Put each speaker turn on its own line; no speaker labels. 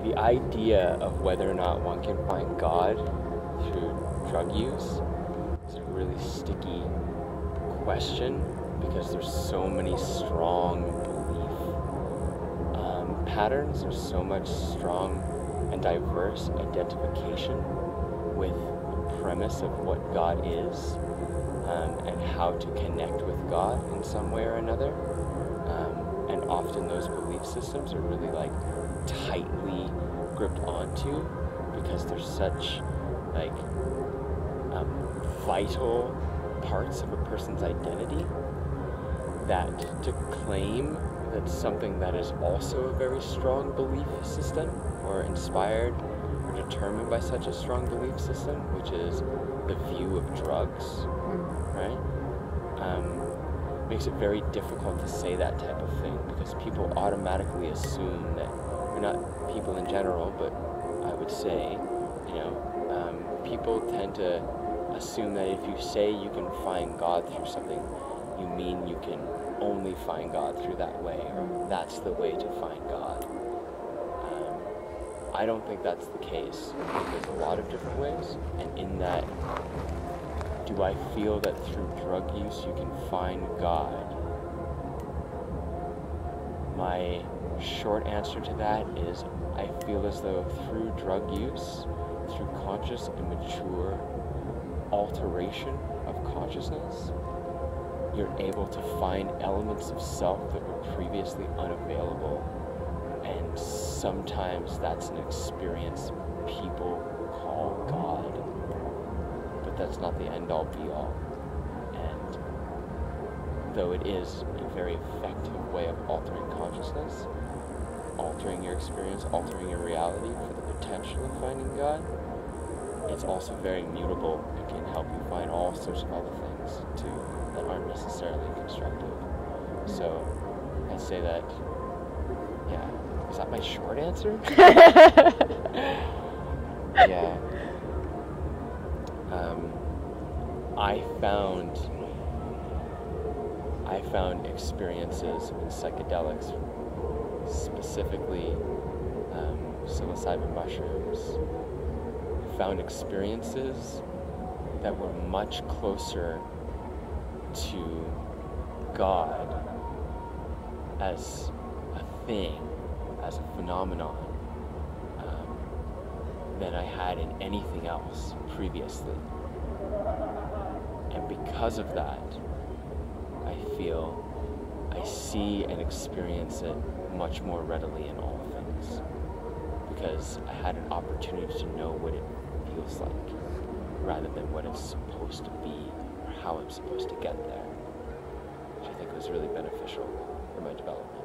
the idea of whether or not one can find God through drug use is a really sticky question because there's so many strong belief patterns. There's so much strong and diverse identification with the premise of what God is and how to connect with God in some way or another. And often those belief systems are really like tightly gripped onto because they're such like vital parts of a person's identity that to claim that something that is also a very strong belief system or inspired or determined by such a strong belief system, which is the view of drugs, right? Makes it very difficult to say that type of thing because people automatically assume that, or not people in general, but I would say, you know, people tend to assume that if you say you can find God through something, you mean you can only find God through that way, or that's the way to find God. I don't think that's the case. I think there's a lot of different ways, and in that, do I feel that through drug use you can find God? My short answer to that is I feel as though through drug use, through conscious and mature alteration of consciousness, you're able to find elements of self that were previously unavailable, and sometimes that's an experience people call God. But that's not the end-all be-all. And though it is a very effective way of altering consciousness, altering your experience, altering your reality for the potential of finding God, it's also very mutable and can help you find all sorts of other things too that aren't necessarily constructive. So I'd say that, yeah. Is that my short answer? Yeah. I found experiences in psychedelics, specifically psilocybin mushrooms. I found experiences that were much closer to God as a thing, as a phenomenon, than I had in anything else previously. And because of that, I feel I see and experience it much more readily in all things, because I had an opportunity to know what it feels like rather than what it's supposed to be or how I'm supposed to get there, which I think was really beneficial for my development.